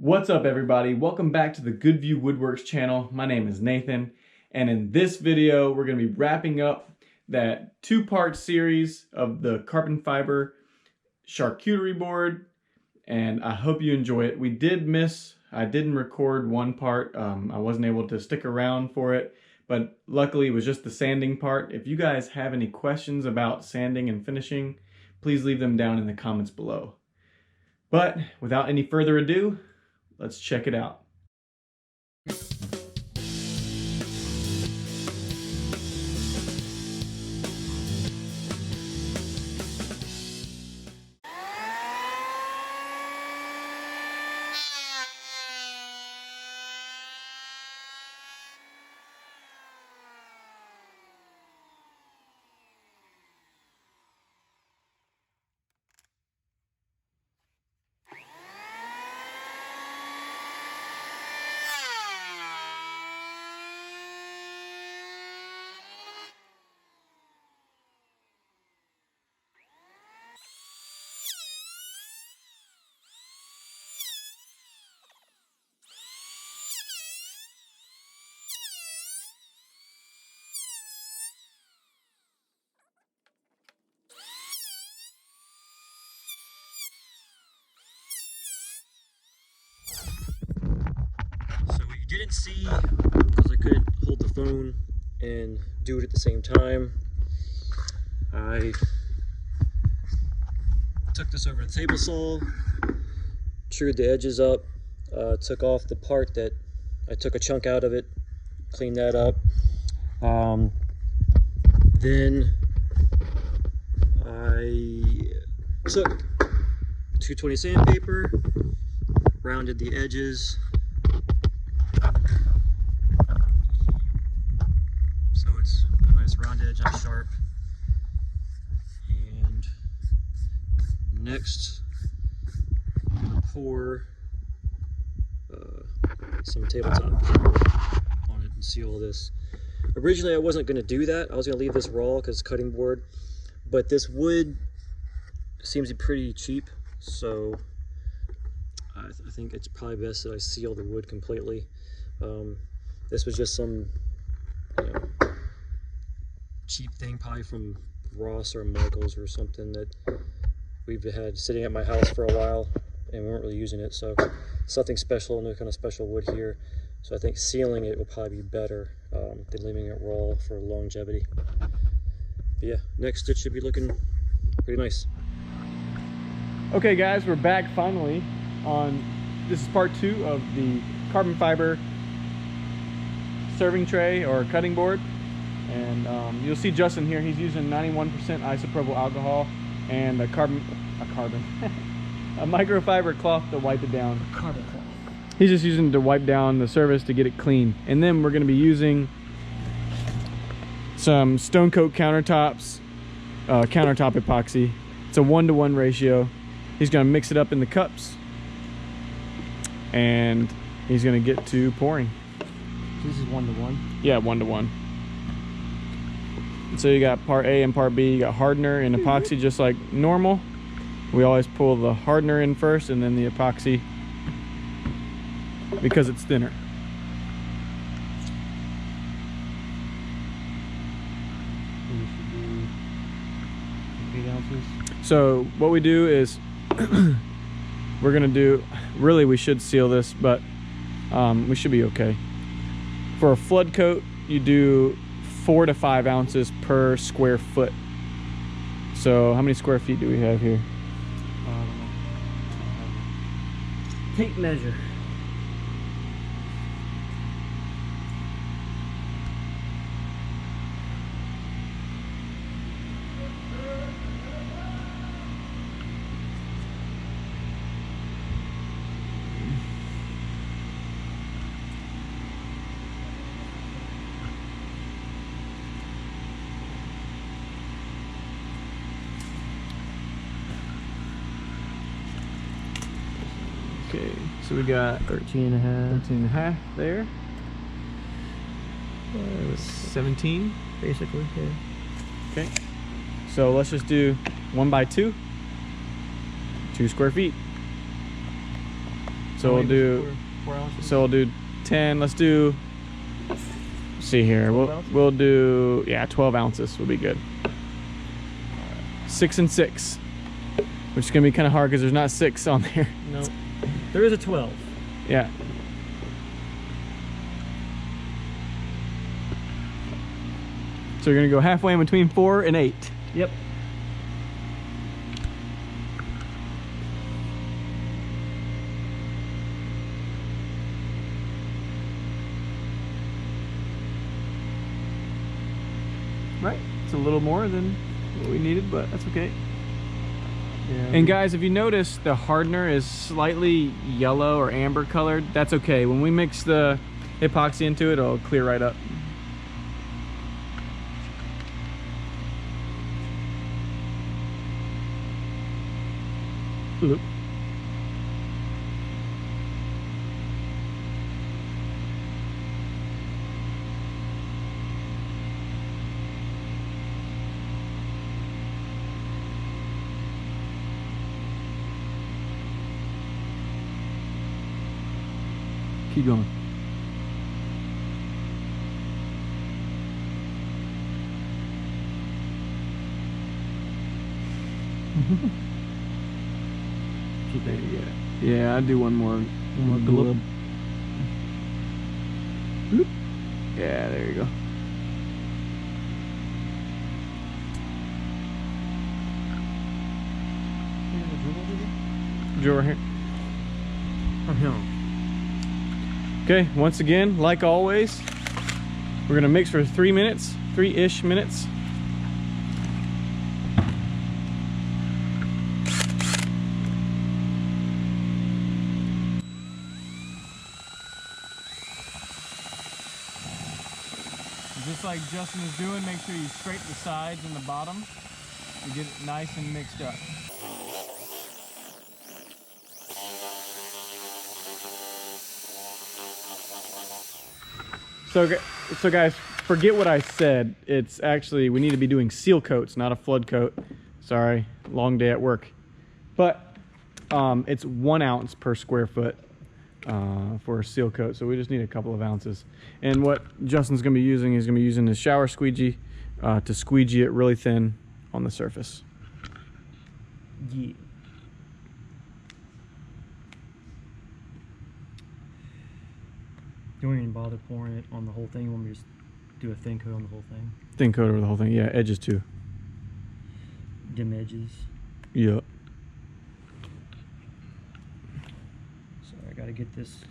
What's up, everybody? Welcome back to the Goodview Woodworks channel. My name is Nathan, and in this video we're going to be wrapping up that two-part series of the carbon fiber charcuterie board, and I hope you enjoy it. I didn't record one part. I wasn't able to stick around for it, but luckily it was just the sanding part. If you guys have any questions about sanding and finishing, please leave them down in the comments below. But without any further ado, let's check it out. So what you didn't see, because I couldn't hold the phone and do it at the same time, I took this over to the table saw, trued the edges up, took off the part that I took a chunk out of it, cleaned that up. Then I took 220 sandpaper, rounded the edges, so it's a nice round edge and sharp. And next, I'm going to pour some tabletop on it and seal this. Originally I wasn't going to do that. I was going to leave this raw because it's cutting board, but this wood seems to be pretty cheap, so I think it's probably best that I seal the wood completely. This was just some cheap thing, probably from Ross or Michaels or something, that we've had sitting at my house for a while and we weren't really using it, so something special, no kind of special wood here. So I think sealing it will probably be better than leaving it raw for longevity. But yeah, next stitch should be looking pretty nice. Okay guys, we're back finally on, this is part 2 of the carbon fiber serving tray or cutting board. And you'll see Justin here, he's using 91% isopropyl alcohol and a microfiber cloth to wipe it down. Carbon cloth. He's just using it to wipe down the surface to get it clean. And then we're going to be using some Stone Coat countertops, countertop epoxy. It's a 1-to-1 ratio. He's going to mix it up in the cups and he's going to get to pouring. This is 1-to-1? Yeah, 1-to-1. So you got part A and part B. You got hardener and epoxy just like normal. We always pull the hardener in first and then the epoxy because it's thinner. We should do 8 ounces. So what we do is we're gonna do, really we should seal this, but we should be okay. For a flood coat, you do 4 to 5 ounces per square foot. So how many square feet do we have here? Tape measure. Okay, so we got 13 and a half. 13 and a half there. 17 Basically, yeah. Okay, so let's just do 1 by 2, 2 square feet. So we'll do 4 ounces. so we'll do 10. Let's do. See here. 12 ounces? We'll do 12 ounces will be good. 6 and 6, which is gonna be kind of hard because there's not 6 on there. No, there is a 12. Yeah. So you're gonna go halfway in between 4 and 8. Yep. Right. It's a little more than what we needed, but that's okay. Yeah. And guys, if you notice, the hardener is slightly yellow or amber colored. That's okay. When we mix the epoxy into it, it'll clear right up. Oop. Keep going. Keep it. Yeah, I'd do one more. One more glub. Bloop. Yeah, there you go. Drill right here. Okay, once again, like always, we're gonna mix for 3 minutes, 3-ish minutes. Just like Justin is doing, make sure you scrape the sides and the bottom to get it nice and mixed up. So guys, forget what I said. It's actually, we need to be doing seal coats, not a flood coat. Sorry, long day at work. But it's 1 ounce per square foot for a seal coat. So we just need a couple of ounces. And what Justin's gonna be using, he's gonna be using his shower squeegee to squeegee it really thin on the surface. Yeah. You won't even bother pouring it on the whole thing. You want me to just do a thin coat on the whole thing? Thin coat over the whole thing. Yeah, edges too. Dim edges. Yep. So I gotta get this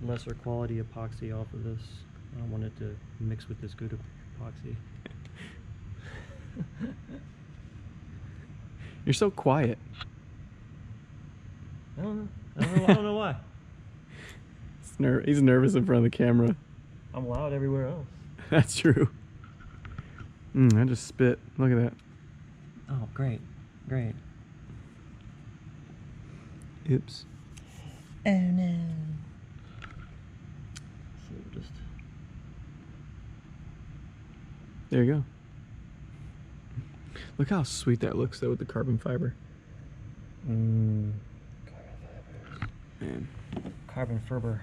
lesser quality epoxy off of this. I don't want it to mix with this good epoxy. You're so quiet. I don't know. I don't know why. He's nervous in front of the camera. I'm loud everywhere else. That's true. I just spit. Look at that. Oh, great. Great. Oops. Oh no. So just. There you go. Look how sweet that looks though with the carbon fiber. Carbon Man. Carbon fiber.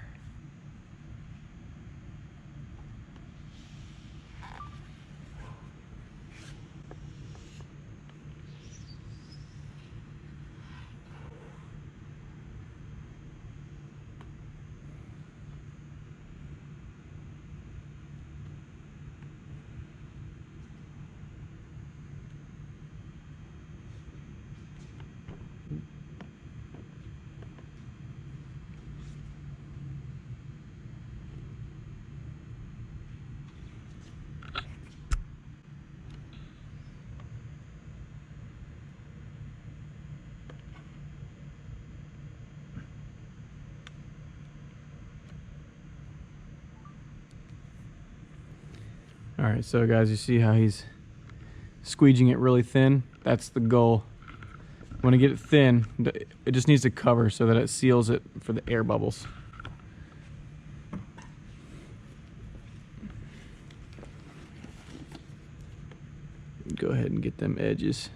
All right, so guys, you see how he's squeegeeing it really thin? That's the goal. When I get it thin, it just needs to cover so that it seals it for the air bubbles. Go ahead and get them edges.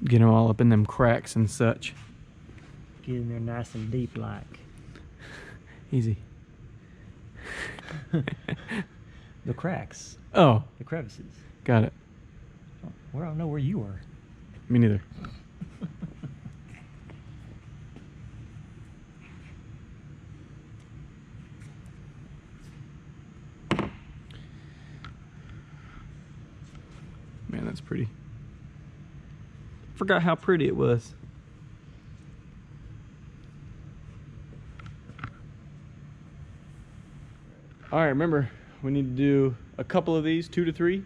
Get them all up in them cracks and such. Get in there nice and deep like. Easy. The cracks. Oh, The crevices. got it. Where I don't know where you were. Me neither. Man, that's pretty. Forgot how pretty it was. All right, remember, we need to do a couple of these, 2 to 3,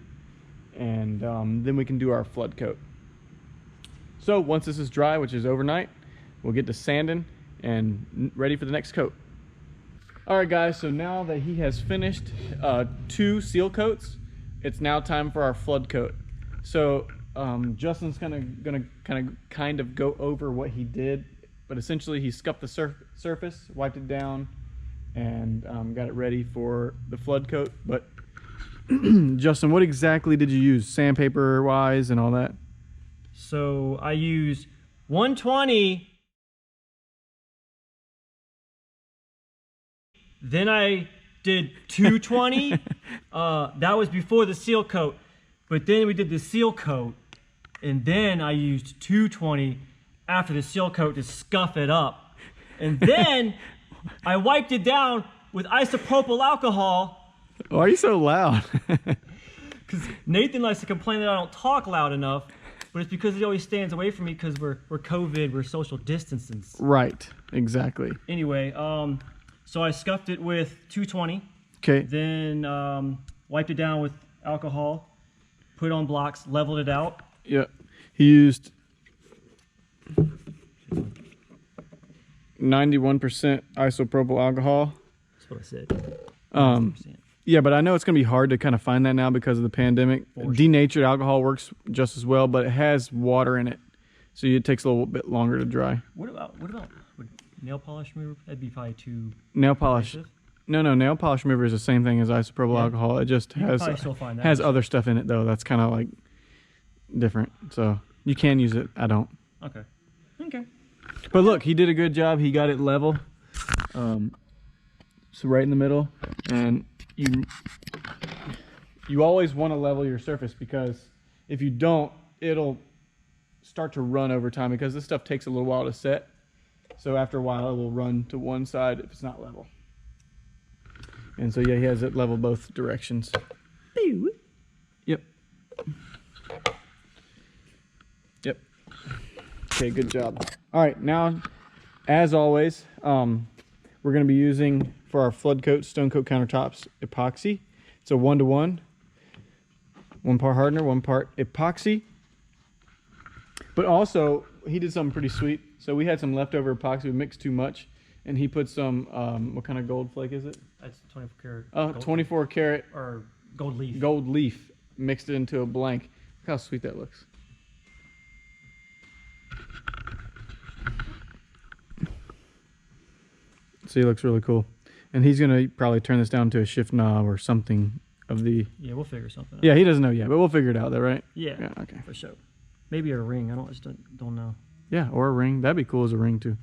and then we can do our flood coat. So once this is dry, which is overnight, we'll get to sanding and ready for the next coat. All right, guys, so now that he has finished 2 seal coats, it's now time for our flood coat. So Justin's gonna kind of go over what he did, but essentially he scuffed the surface, wiped it down, and got it ready for the flood coat. But Justin, what exactly did you use, sandpaper wise and all that? So I used 120. Then I did 220. That was before the seal coat. But then we did the seal coat, and then I used 220 after the seal coat to scuff it up. And then I wiped it down with isopropyl alcohol. Why are you so loud? Because Nathan likes to complain that I don't talk loud enough, but it's because he always stands away from me because we're COVID, we're social distancing. Right, exactly. Anyway, so I scuffed it with 220. Okay. Then wiped it down with alcohol, put it on blocks, leveled it out. Yeah. He used 91% isopropyl alcohol. That's what I said. Yeah, but I know it's going to be hard to kind of find that now because of the pandemic. Denatured alcohol works just as well, but it has water in it, so it takes a little bit longer to dry. What about would nail polish remover? That'd be probably too Nail polish. aggressive. No, nail polish remover is the same thing as isopropyl Yeah. alcohol. It just You can has probably still find that. has other stuff in it though. That's kind of like different. So you can use it. I don't. Okay. Okay. But look, he did a good job. He got it level. So right in the middle, and you always want to level your surface, because if you don't, it'll start to run over time, because this stuff takes a little while to set. So after a while, it will run to one side if it's not level. And so yeah, he has it level both directions. Yep. Yep. Okay, good job. All right, now, as always, we're going to be using for our flood coat, stone coat countertops, epoxy. It's a 1-to-1. 1 part hardener, 1 part epoxy. But also, he did something pretty sweet. So we had some leftover epoxy. We mixed too much, and he put some, what kind of gold flake is it? That's 24 karat. 24 karat or gold leaf. gold leaf. Mixed it into a blank. Look how sweet that looks. See, it looks really cool. And he's going to probably turn this down to a shift knob or something of the... Yeah, we'll figure something out. Yeah, he doesn't know yet, but we'll figure it out though, right? Yeah. Yeah, okay. For sure. Maybe a ring. I just don't know. Yeah, or a ring. That'd be cool as a ring too.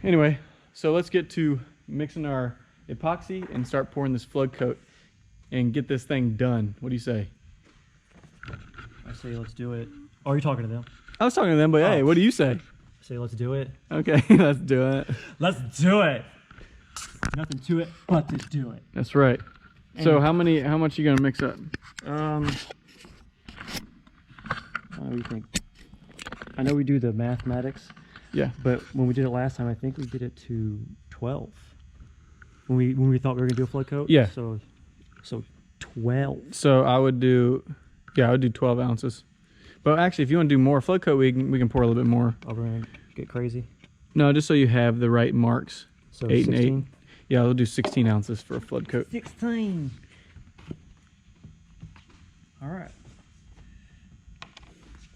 Anyway, so let's get to mixing our epoxy and start pouring this flood coat and get this thing done. What do you say? I say let's do it. Oh, are you talking to them? I was talking to them, but hey, what do you say? I say let's do it. Okay, let's do it. Let's do it. Nothing to it but to do it. That's right. So how much you gonna mix up? What do you think? I know we do the mathematics. Yeah. But when we did it last time, I think we did it to 12. When we thought we were gonna do a flood coat. Yeah. So 12. So I would do 12 ounces. But actually, if you want to do more flood coat, we can pour a little bit more. Oh, we're gonna get crazy. No, just so you have the right marks. So 8 16? and 8. Yeah, we'll do 16 ounces for a flood coat. 16. All right.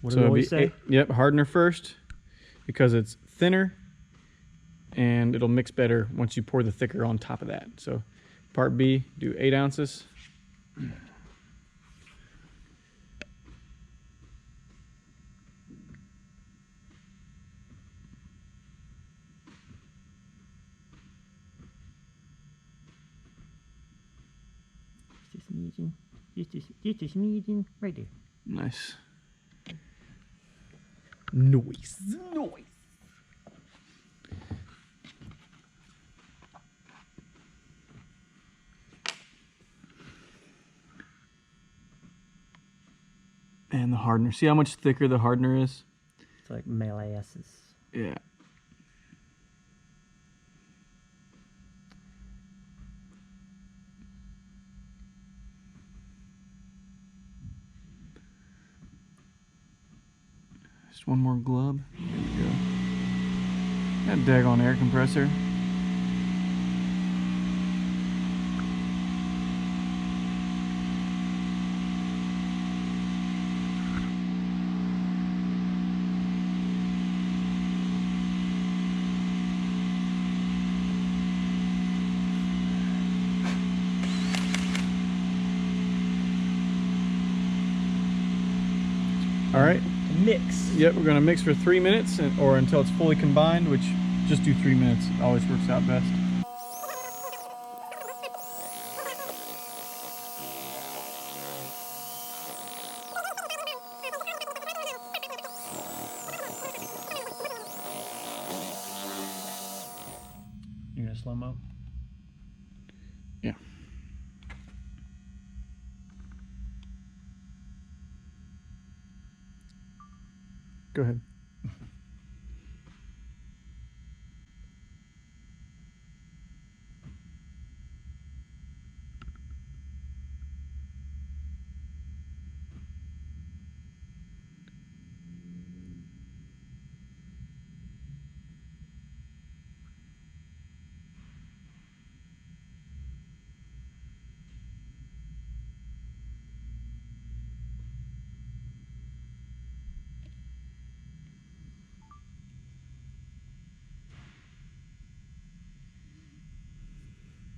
What do we always say? Yep, hardener first, because it's thinner and it'll mix better once you pour the thicker on top of that. So part B, do 8 ounces. smidgen. Just a smidgen. Right there. Nice. Noise. And the hardener. See how much thicker the hardener is? It's like molasses. Yeah. Just one more glove. There you go. That daggone air compressor. All right. Mix. Yep, we're gonna mix for 3 minutes or until it's fully combined, which just do 3 minutes. It always works out best. You're gonna slow-mo? Yeah. Go ahead.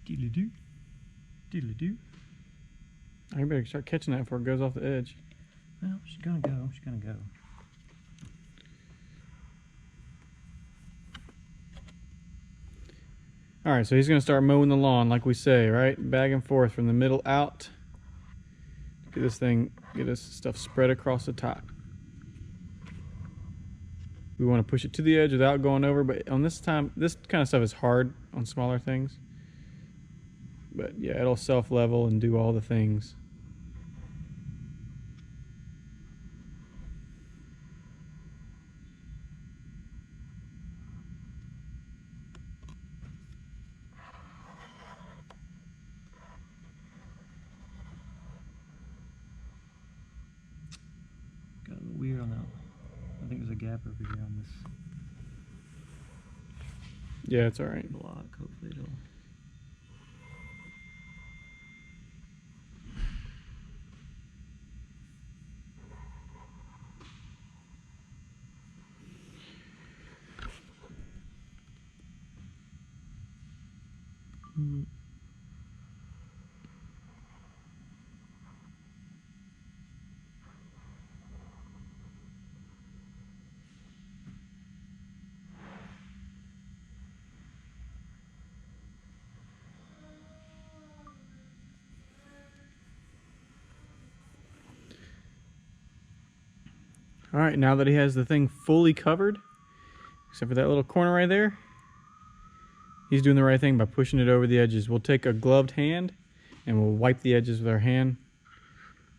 Diddly-doo. Diddly-doo. I better start catching that before it goes off the edge. Well, she's gonna go. She's gonna go. All right, so he's gonna start mowing the lawn like we say, right? Back and forth from the middle out. Get this stuff spread across the top. We want to push it to the edge without going over, but on this kind of stuff is hard on smaller things. But yeah, it'll self-level and do all the things. Got a little weird on that. I think there's a gap over here on this Yeah, it's all right. block. Hopefully it'll. All right, now that he has the thing fully covered, except for that little corner right there, he's doing the right thing by pushing it over the edges. We'll take a gloved hand and we'll wipe the edges with our hand,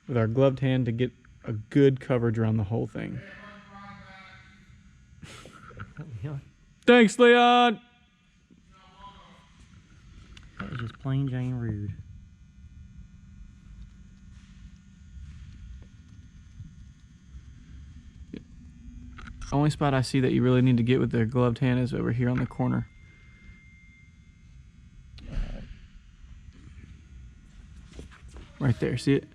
with our gloved hand, to get a good coverage around the whole thing. Thanks, Leon! That was just plain Jane rude. Only spot I see that you really need to get with the gloved hand is over here on the corner. Right there, see it?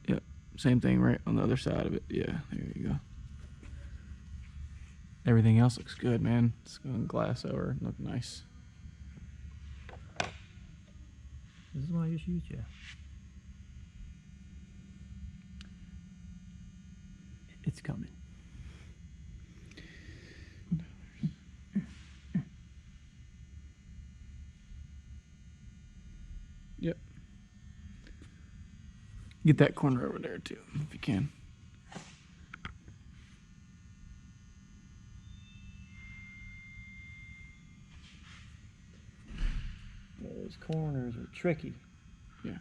Yep, same thing right on the other side of it. Yeah, there you go. Everything else looks good, man. It's going to glass over, look nice. This is why I just used you. It's coming. Get that corner over there too, if you can. Those corners are tricky. Yeah.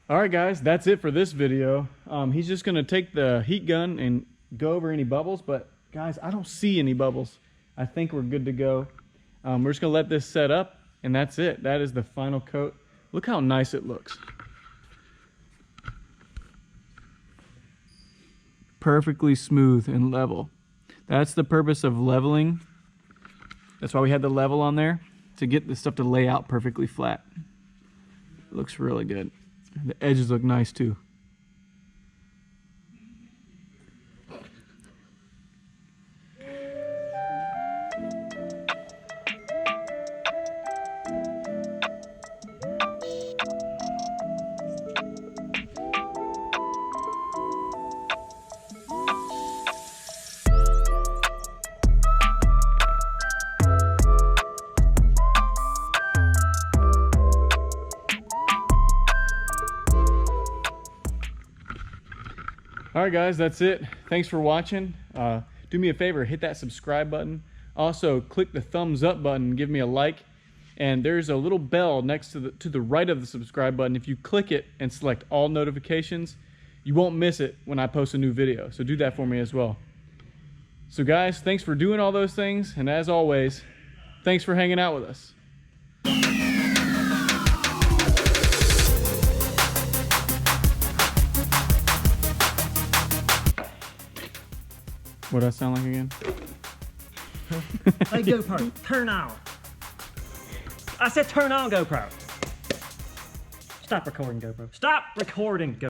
All right, guys, that's it for this video. He's just gonna take the heat gun and go over any bubbles, but guys, I don't see any bubbles. I think we're good to go. We're just gonna let this set up, and that's it. That is the final coat. Look how nice it looks. Perfectly smooth and level. That's the purpose of leveling. That's why we had the level on there, to get this stuff to lay out perfectly flat. It looks really good. The edges look nice too. All right, guys, that's it. Thanks for watching. Do me a favor, hit that subscribe button. Also, click the thumbs up button, give me a like. And there's a little bell next to the right of the subscribe button. If you click it and select all notifications, you won't miss it when I post a new video. So do that for me as well. So guys, thanks for doing all those things. And as always, thanks for hanging out with us. What'd I sound like again? Hey GoPro, turn on. I said turn on GoPro. Stop recording GoPro. Stop recording GoPro.